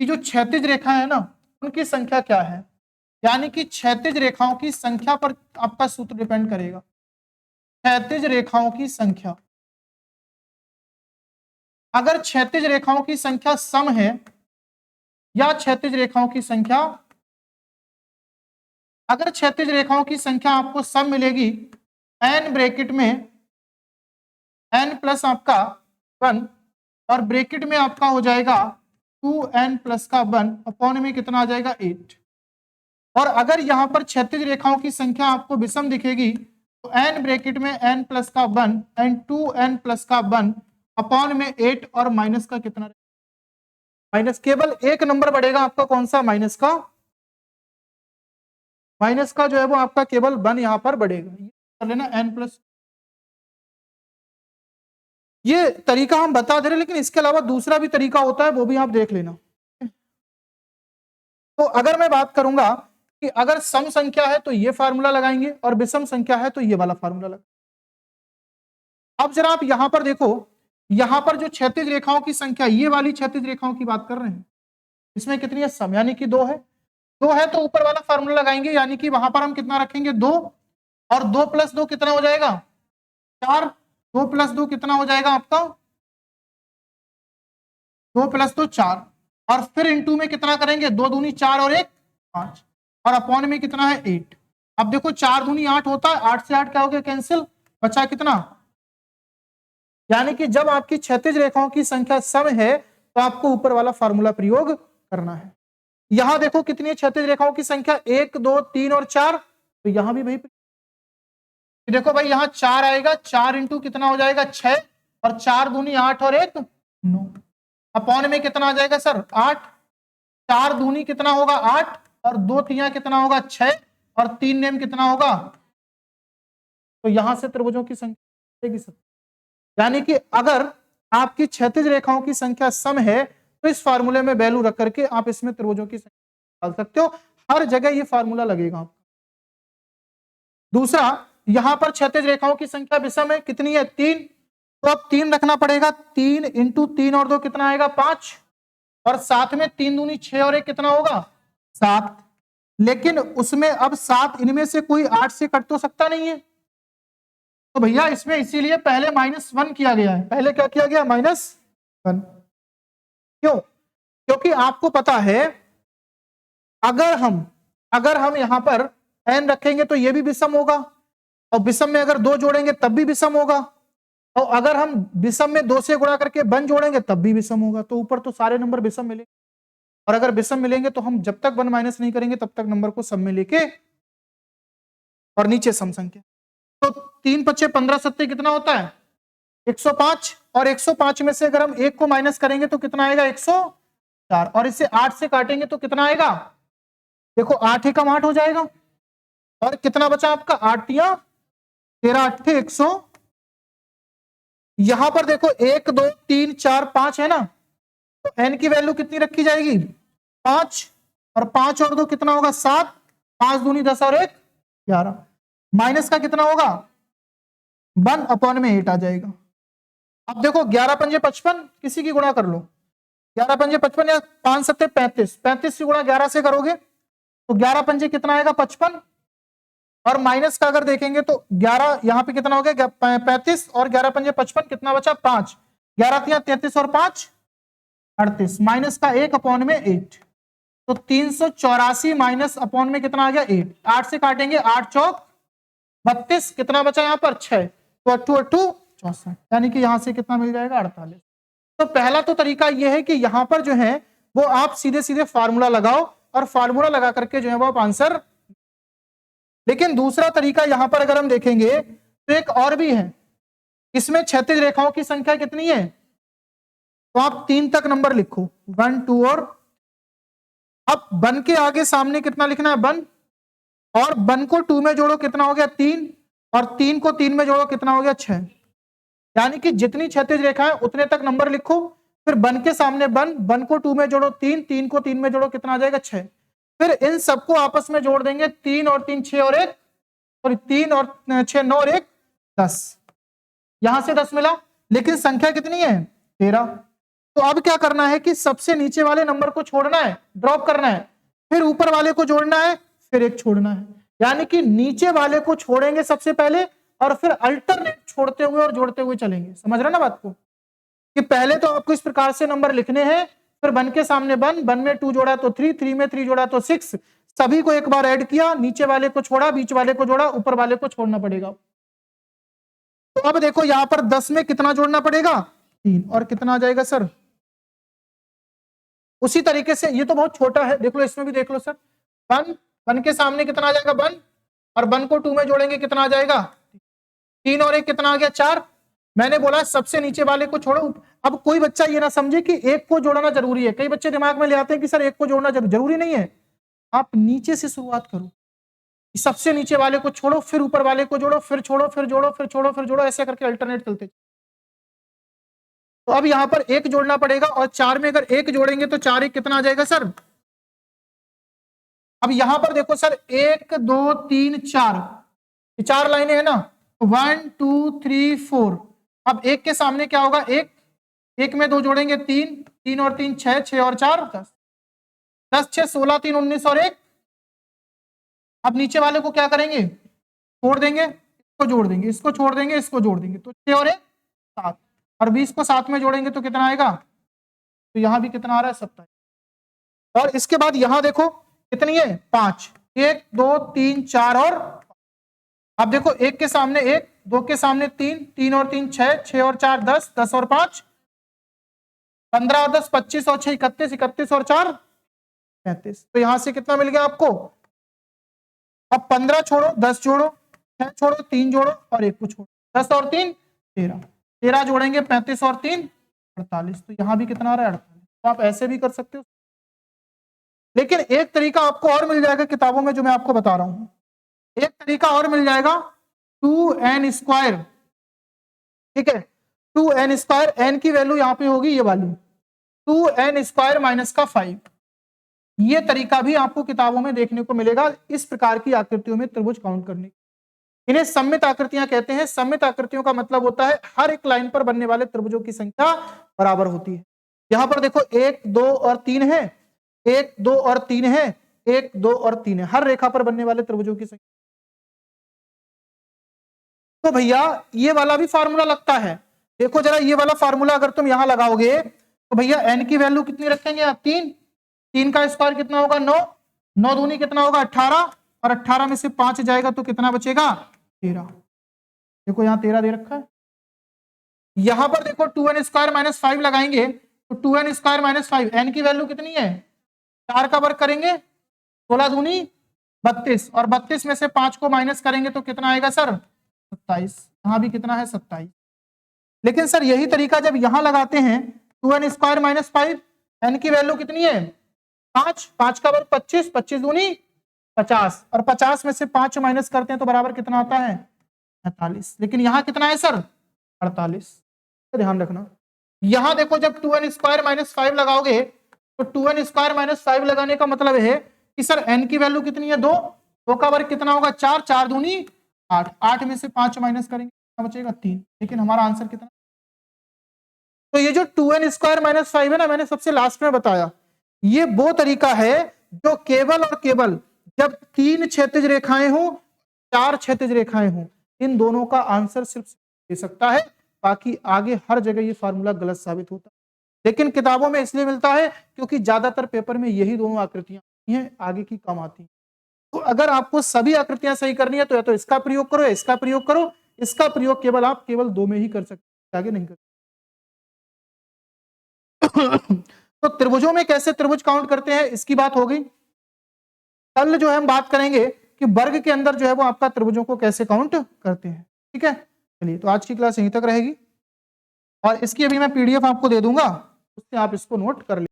कि जो क्षैतिज रेखा है ना उनकी संख्या क्या है, यानी कि क्षैतिज रेखाओं की संख्या पर आपका सूत्र डिपेंड करेगा। क्षैतिज रेखाओं की संख्या, अगर क्षैतिज रेखाओं की संख्या सम है या क्षैतिज रेखाओं की संख्या, अगर क्षैतिज रेखाओं की संख्या आपको सम मिलेगी n ब्रैकेट में n प्लस आपका 1 और ब्रैकेट में आपका हो जाएगा 2n प्लस का 1 अपॉन में कितना आ जाएगा 8। और अगर यहां पर क्षैतिज रेखाओं की संख्या आपको विषम दिखेगी तो n ब्रैकेट में n प्लस का 1 एंड 2n प्लस का 1 अपॉन में 8 और माइनस का कितना, माइनस केवल एक नंबर बढ़ेगा आपका, कौन सा, माइनस का। माइनस का जो है वो आपका केवल 1 यहां पर बढ़ेगा, कर लेना n प्लस। ये तरीका हम बता दे रहे, लेकिन इसके अलावा दूसरा भी तरीका होता है, वो भी आप देख लेना। तो अगर मैं बात करूंगा कि अगर सम संख्या है तो ये फार्मूला लगाएंगे और विषम संख्या है तो ये वाला फार्मूला लगाएंगे। अब जरा आप यहां पर देखो, यहां पर जो क्षैतिज रेखाओं की संख्या, ये वाली क्षैतिज रेखाओं की बात कर रहे हैं, इसमें कितनी है, सम, यानी कि 2 है। 2 है तो ऊपर वाला फार्मूला लगाएंगे, यानी कि वहां पर हम कितना रखेंगे, 2, और 2 प्लस 2 कितना हो जाएगा, 4। 2 प्लस 2 कितना हो जाएगा आपका, 2 प्लस 2 4, और फिर इंटू में कितना करेंगे, 2 दूनी 4 और 1 5, और अपॉन में कितना है 8। अब देखो 4 दूनी 8 होता है, 8 से 8 क्या हो गया, कैंसिल, बचा कितना, यानी कि जब आपकी क्षैतिज रेखाओं की संख्या सम है तो आपको ऊपर वाला फार्मूला प्रयोग करना है। यहां देखो कितनी है क्षैतिज रेखाओं की संख्या, 1 2 3 और 4, तो यहां भी भाई देखो भाई यहां 4 आएगा, 4 इंटू कितना हो जाएगा 6, और 4 दूनी 8 और 1 9, अपॉन में कितना आ जाएगा सर 8। 4 दूनी कितना होगा 8, और 2 तिया कितना होगा 6, और 3 नेम कितना होगा, तो यहां से त्रिभुजों की संख्या, यानी कि अगर आपकी क्षैतिज रेखाओं की संख्या सम है तो इस फार्मूले में वैल्यू रख करके आप इसमें त्रिभुजों की संख्या डाल सकते हो, हर जगह ये फार्मूला लगेगा आपको। दूसरा, यहां पर क्षैतिज रेखाओं की संख्या विषम है, कितनी है 3, तो अब 3 रखना पड़ेगा, 3 इंटू 3 और 2 कितना आएगा 5, और साथ में 3 दूनी 6 और 1 कितना होगा 7। लेकिन उसमें अब 7 इनमें से कोई 8 से कट तो सकता नहीं है, तो भैया इसमें इसीलिए पहले -1 किया गया है। पहले क्या किया गया -1। क्यों? क्योंकि आपको पता है अगर हम यहां पर n रखेंगे तो ये भी विषम होगा, और विषम में अगर 2 जोड़ेंगे तब भी विषम होगा, और अगर हम विषम में 2 से गुणा करके 1 जोड़ेंगे तब भी विषम होगा। तो ऊपर तो सारे नंबर विषम मिलेंगे, और अगर विषम मिलेंगे तो हम जब तक 1 माइनस नहीं करेंगे तब तक नंबर को सम में लेके और नीचे सम संख्या। तो 3 पच्चे 15 सत्ते कितना होता है 105, और 105 में से अगर हम 1 को माइनस करेंगे तो कितना आएगा 104, और इसे 8 से काटेंगे तो कितना आएगा, देखो 8 एकम 8 हो जाएगा, और कितना बचा आपका 8 या 13 8 100। यहां पर देखो 1 2 3 4 5 है ना, तो n की वैल्यू कितनी रखी जाएगी 5, और 5 और 2 कितना होगा 7, 5 दूनी 10 और 1 11, माइनस का कितना होगा 1/8 आ जाएगा। अब देखो 11 पंजे 55, किसी की गुणा कर लो, 11 पंजे 55 या 5 सत्ते 35, 35 से गुणा 11 से करोगे तो 11 पंजे कितना आएगा 55, और माइनस का अगर देखेंगे तो 11 यहां पे कितना हो गया 35, और 11 पंजे 55 कितना बचा 5, 11 तिया 33 और 5 38, माइनस का 1/8, तो 384 माइनस अपॉन में कितना आ गया 8, 8 से काटेंगे 8 चौक 32, कितना बचा यहाँ पर 6, तो 8 8 64, यानी कि यहां से कितना मिल जाएगा 48। तो पहला तो तरीका यह है कि यहां पर जो है वो आप सीधे सीधे फार्मूला लगाओ, और फार्मूला लगा करके जो है वो आप आंसर। लेकिन दूसरा तरीका यहां पर अगर हम देखेंगे तो एक और भी है, इसमें क्षैतिज रेखाओं की संख्या कितनी है, तो आप 3 तक नंबर लिखो 1 2 और अब 1 के आगे सामने कितना लिखना है 1, और 1 को 2 में जोड़ो कितना हो गया 3, और 3 को 3 में जोड़ो कितना हो गया 6, यानी कि जितनी क्षैतिज रेखा है उतने तक नंबर लिखो, फिर 1 के सामने 1 को 2 में जोड़ो 3, 3 को 3 में जोड़ो कितना आ जाएगा 6, फिर इन सबको आपस में जोड़ देंगे 3 और 3 6 और 1, और 3 और 6 9 और 1 10, यहां से 10 मिला, लेकिन संख्या कितनी है 13। तो अब क्या करना है कि सबसे नीचे वाले नंबर को छोड़ना है, ड्रॉप करना है, फिर ऊपर वाले को जोड़ना है, फिर एक छोड़ना है, यानी कि नीचे वाले को छोड़ेंगे सबसे पहले और फिर अल्टरनेट छोड़ते हुए और जोड़ते हुए चलेंगे। समझ रहे ना बात को, कि पहले तो आपको इस प्रकार से नंबर लिखने हैं, फिर 1 के सामने 1 में 2 जोड़ा तो 3, 3 में 3 जोड़ा तो 6, सभी को एक बार ऐड किया, नीचे वाले को छोड़ा, बीच वाले को जोड़ा, ऊपर वाले को छोड़ना पड़ेगा। तो अब देखो यहां पर 10 में कितना जोड़ना पड़ेगा 3, और कितना आ जाएगा सर, उसी तरीके से ये तो बहुत छोटा है, देख लो इसमें भी देख लो सर, 1 के सामने कितना आ जाएगा 1, और 1 को 2 में जोड़ेंगे कितना आ जाएगा 3, और 1 कितना आ गया 4। मैंने बोला सबसे नीचे वाले को छोड़ो। अब कोई बच्चा ये ना समझे कि एक को जोड़ना जरूरी है, कई बच्चे दिमाग में ले आते हैं कि सर एक को जोड़ना जरूरी नहीं है, आप नीचे से शुरुआत करो, सबसे नीचे वाले को छोड़ो, फिर ऊपर वाले को जोड़ो, फिर छोड़ो, फिर जोड़ो, फिर छोड़ो, फिर जोड़ो, ऐसे करके अल्टरनेट चलते। तो अब यहां पर 1 जोड़ना पड़ेगा, और 4 में अगर 1 जोड़ेंगे तो 4 1 कितना आ जाएगा सर। अब यहां पर देखो सर 1 2 3 4, 4 लाइनें है ना, 1 2 3 4, अब 1 के सामने क्या होगा 1, 1 में 2 जोड़ेंगे 3, 3 और 3 6, 6 और 4 10, 10 6 16 3 19 और 1। अब नीचे वाले को क्या करेंगे छोड़ देंगे, इसको जोड़ देंगे, इसको छोड़ देंगे, इसको जोड़ देंगे, तो 6 और 1 7, और 20 को 7 में जोड़ेंगे तो कितना आएगा, तो यहां भी कितना आ रहा है 27, और इसके बाद यहां देखो कितनी है 5, 1 2 3 4 और अब देखो 1 के सामने 1, 2 के सामने 3, 3 और 3 6, 6 और 4 10, 10 और 5 15 और 10 25 और 6 31, 31 और 4 33, तो यहां से कितना मिल गया आपको। अब 15 छोड़ो 10 जोड़ो, 6 छोड़ो 3 जोड़ो और 1 को छोड़ो, 10 और 3 13, 13 जोड़ेंगे 35 और 3 48, तो यहां भी कितना आ रहा है 48। तो आप ऐसे भी कर सकते हो, लेकिन एक तरीका आपको और मिल जाएगा किताबों में जो मैं आपको बता रहा हूं, एक तरीका और मिल जाएगा 2n स्क्वायर, ठीक है 2n स्क्वायर, n की वैल्यू यहां पे होगी ये वाली 2n स्क्वायर माइनस का 5, ये तरीका भी आपको किताबों में देखने को मिलेगा इस प्रकार की आकृतियों में त्रिभुज काउंट करने। इन्हें सममित आकृतियां कहते हैं। सममित आकृतियों का मतलब होता है हर एक लाइन पर बनने वाले त्रिभुजों की संख्या बराबर होती है। यहां पर देखो 1 2 और 3 है, 1 2 और 3 है, 1 2 और 3 है, हर रेखा पर बनने वाले त्रिभुजों की संख्या। तो भैया ये वाला भी फार्मूला लगता है, देखो जरा ये वाला फार्मूला अगर तुम यहां लगाओगे तो भैया एन की वैल्यू कितनी रखेंगे आप, 3, 3 का स्क्वायर कितना होगा 9, 9 दूनी कितना होगा 18, और 18 में से 5 जाएगा तो कितना बचेगा 13। देखो यहाँ 13 दे रखा है। यहां पर देखो 2n स्क्वायर माइनस 5 लगाएंगे तो 2n स्क्वायर माइनस 5, एन की वैल्यू कितनी है 4 का वर्ग करेंगे 16 दूनी 32, और 32 में से 5 को माइनस करेंगे तो कितना आएगा सर 27, यहां भी कितना है 27। लेकिन सर यही तरीका जब यहां लगाते हैं 2n स्क्वायर माइनस 5, एन की वैल्यू कितनी है 5, 5 का वर्ग 25, 25 दूनी 50, और 50 में से 5 माइनस करते हैं तो बराबर कितना आता है 45, लेकिन यहां कितना है सर 48। तो ध्यान रखना यहां देखो जब 2n स्क्वायर माइनस 5 लगाओगे तो 2n स्क्वायर माइनस 5 लगाने का मतलब है कि सर n की वैल्यू कितनी है 2, 2 का वर्ग कितना होगा 4, 4 दूनी 8, 8 में से 5 माइनस करेंगे कितना बचेगा 3, लेकिन हमारा आंसर कितना। तो ये जो 2n स्क्वायर माइनस 5 है ना, मैंने सबसे लास्ट में बताया, ये वो तरीका है जो केवल और केवल जब 3 क्षैतिज रेखाएं हो 4 क्षैतिज रेखाएं हो, इन दोनों का आंसर सिर्फ दे सकता है, बाकी आगे हर जगह ये फार्मूला गलत साबित होता है। लेकिन किताबों में इसलिए मिलता है क्योंकि ज्यादातर पेपर में यही दोनों आकृतियां आती हैं, आगे की कम आती हैं। तो अगर आपको सभी आकृतियां सही करनी है तो या तो इसका प्रयोग करो, इसका प्रयोग करो, इसका प्रयोग केवल आप केवल 2 में ही कर सकते, आगे नहीं कर तो त्रिभुजों में कैसे त्रिभुज काउंट करते हैं इसकी बात हो गई। कल जो है हम बात करेंगे कि वर्ग के अंदर जो है वो आपका त्रिभुजों को कैसे काउंट करते हैं। ठीक है, चलिए तो आज की क्लास यहीं तक रहेगी, और इसकी अभी मैं पीडीएफ आपको दे दूंगा, उससे आप इसको नोट कर ले।